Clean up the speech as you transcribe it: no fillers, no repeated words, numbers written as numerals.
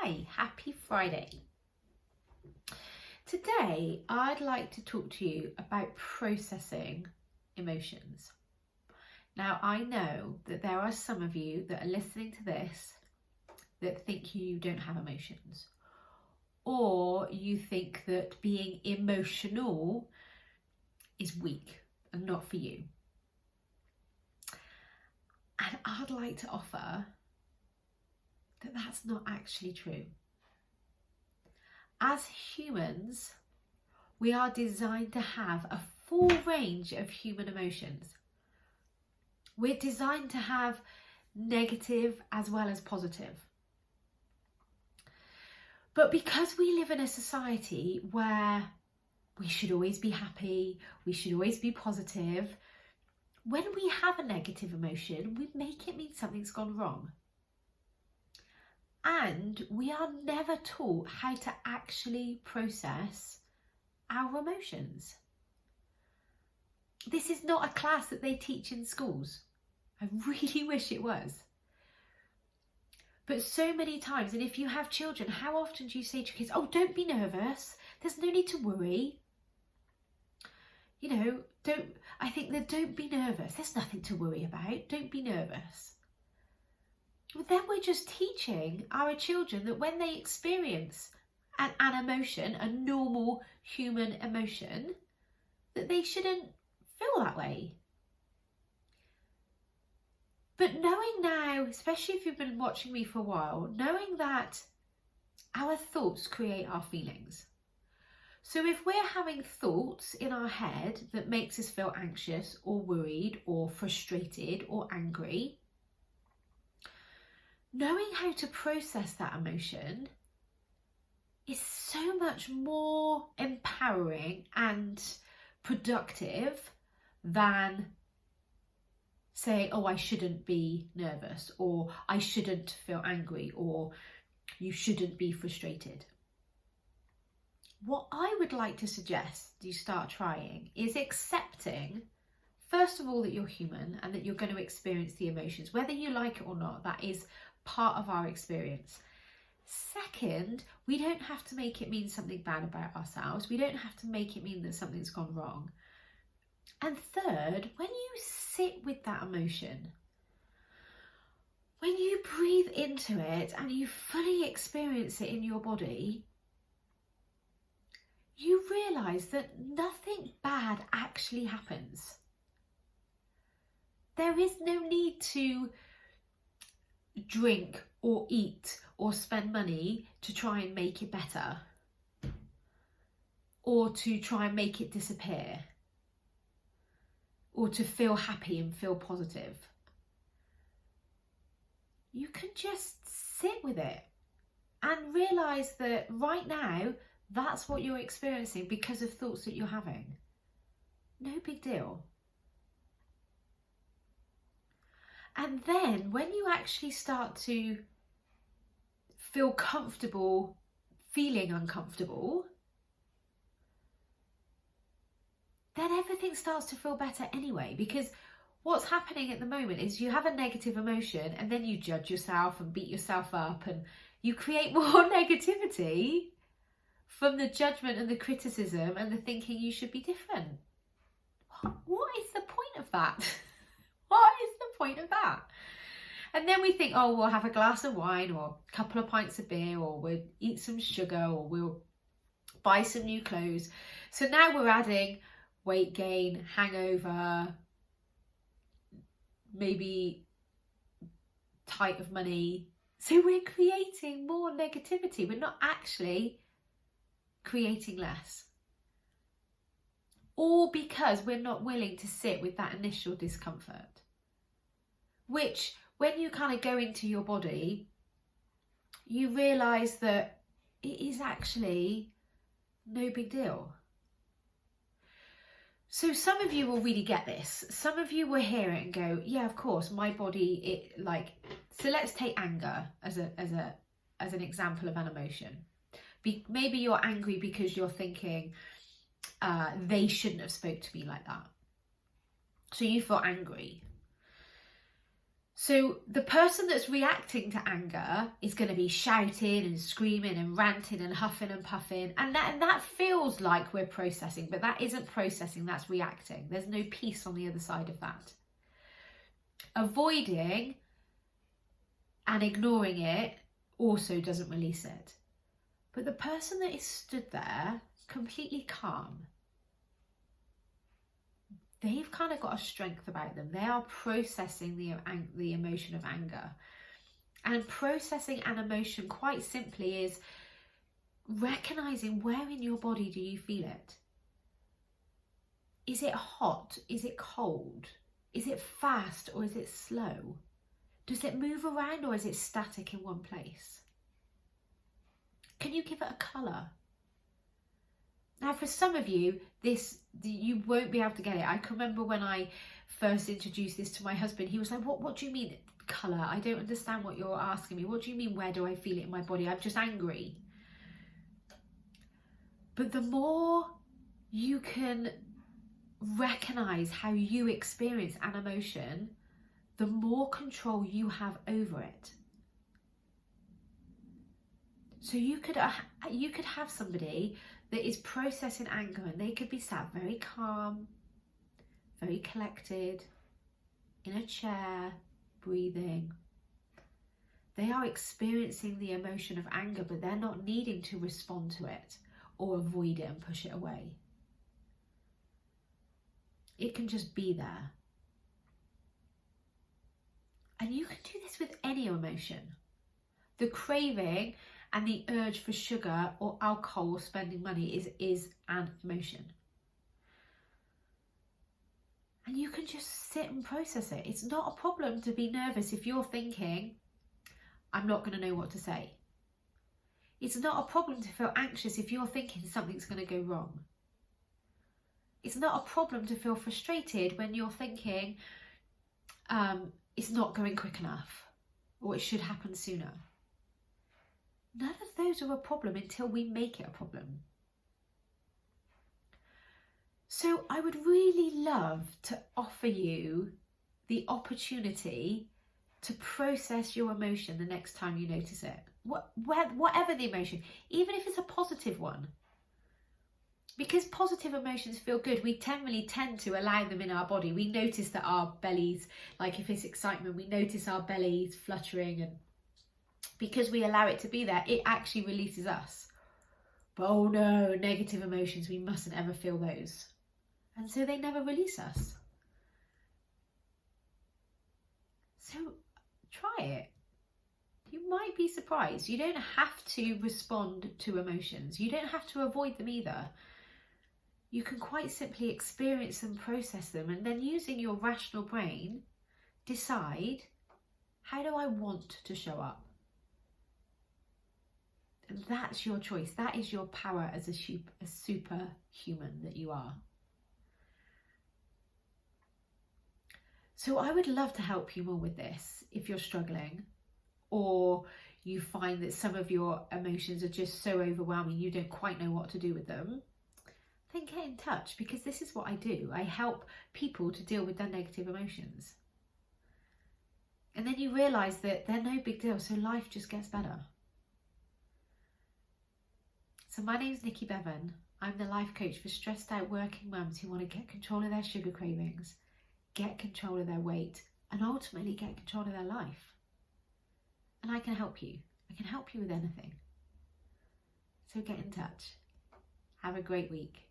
Hi, happy Friday. Today, I'd like to talk to you about processing emotions. Now, I know that there are some of you that are listening to this that think you don't have emotions, or you think that being emotional is weak and not for you. And I'd like to offer that that's not actually true. As humans, we are designed to have a full range of human emotions. We're designed to have negative as well as positive. But because we live in a society where we should always be happy, we should always be positive, when we have a negative emotion, we make it mean something's gone wrong. And we are never taught how to actually process our emotions. This is not a class that they teach in schools. I really wish it was. But so many times, and if you have children, how often do you say to your kids, oh, don't be nervous, there's no need to worry. You know, don't be nervous, there's nothing to worry about, don't be nervous. Well, then we're just teaching our children that when they experience an emotion, a normal human emotion, that they shouldn't feel that way. But knowing now, especially if you've been watching me for a while, knowing that our thoughts create our feelings. So if we're having thoughts in our head that makes us feel anxious or worried or frustrated or angry, knowing how to process that emotion is so much more empowering and productive than saying, oh, I shouldn't be nervous, or I shouldn't feel angry, or you shouldn't be frustrated. What I would like to suggest you start trying is accepting, first of all, that you're human and that you're going to experience the emotions, whether you like it or not. That is part of our experience. Second, we don't have to make it mean something bad about ourselves. We don't have to make it mean that something's gone wrong. And third, when you sit with that emotion, when you breathe into it and you fully experience it in your body, you realise that nothing bad actually happens. There is no need to drink or eat or spend money to try and make it better, or to try and make it disappear, or to feel happy and feel positive. You can just sit with it and realise that right now that's what you're experiencing because of thoughts that you're having. No big deal. And then when you actually start to feel comfortable feeling uncomfortable, then everything starts to feel better anyway, because what's happening at the moment is you have a negative emotion and then you judge yourself and beat yourself up and you create more negativity from the judgment and the criticism and the thinking you should be different. What is the point of that? What is the point of that? And then we think, oh, we'll have a glass of wine or a couple of pints of beer, or we'll eat some sugar, or we'll buy some new clothes. So now we're adding weight gain, hangover, maybe tight of money. So we're creating more negativity. We're not actually creating less. All because we're not willing to sit with that initial discomfort, which when you kind of go into your body, you realise that it is actually no big deal. So some of you will really get this. Some of you will hear it and go, yeah, of course, my body, so let's take anger as an example of an emotion. Maybe you're angry because you're thinking, they shouldn't have spoke to me like that. So you feel angry. So the person that's reacting to anger is going to be shouting and screaming and ranting and huffing and puffing. And that feels like we're processing, but that isn't processing, that's reacting. There's no peace on the other side of that. Avoiding and ignoring it also doesn't release it. But the person that is stood there completely calm, they've kind of got a strength about them. They are processing the emotion of anger. And processing an emotion, quite simply, is recognizing where in your body do you feel it. Is it hot? Is it cold? Is it fast or is it slow? Does it move around or is it static in one place? Can you give it a colour? Now, for some of you, you won't be able to get it. I can remember when I first introduced this to my husband, he was like, what do you mean colour? I don't understand what you're asking me. What do you mean, where do I feel it in my body? I'm just angry. But the more you can recognise how you experience an emotion, the more control you have over it. So you could have somebody that is processing anger and they could be sat very calm, very collected, in a chair, breathing. They are experiencing the emotion of anger, but they're not needing to respond to it or avoid it and push it away. It can just be there. And you can do this with any emotion. The craving and the urge for sugar or alcohol or spending money is an emotion. And you can just sit and process it. It's not a problem to be nervous if you're thinking, I'm not going to know what to say. It's not a problem to feel anxious if you're thinking something's going to go wrong. It's not a problem to feel frustrated when you're thinking it's not going quick enough or it should happen sooner. None of those are a problem until we make it a problem. So I would really love to offer you the opportunity to process your emotion the next time you notice it. Whatever the emotion, even if it's a positive one. Because positive emotions feel good, we really tend to allow them in our body. We notice that our bellies, like if it's excitement, we notice our bellies fluttering, and because we allow it to be there, it actually releases us. But oh no, negative emotions, we mustn't ever feel those. And so they never release us. So try it. You might be surprised. You don't have to respond to emotions. You don't have to avoid them either. You can quite simply experience and process them, and then using your rational brain, decide, how do I want to show up? And that's your choice. That is your power as a superhuman that you are. So I would love to help you more with this if you're struggling, or you find that some of your emotions are just so overwhelming you don't quite know what to do with them. Then get in touch, because this is what I do. I help people to deal with their negative emotions. And then you realise that they're no big deal, so life just gets better. So my name's Nikki Bevan. I'm the life coach for stressed out working mums who want to get control of their sugar cravings, get control of their weight, and ultimately get control of their life. And I can help you. I can help you with anything. So get in touch. Have a great week.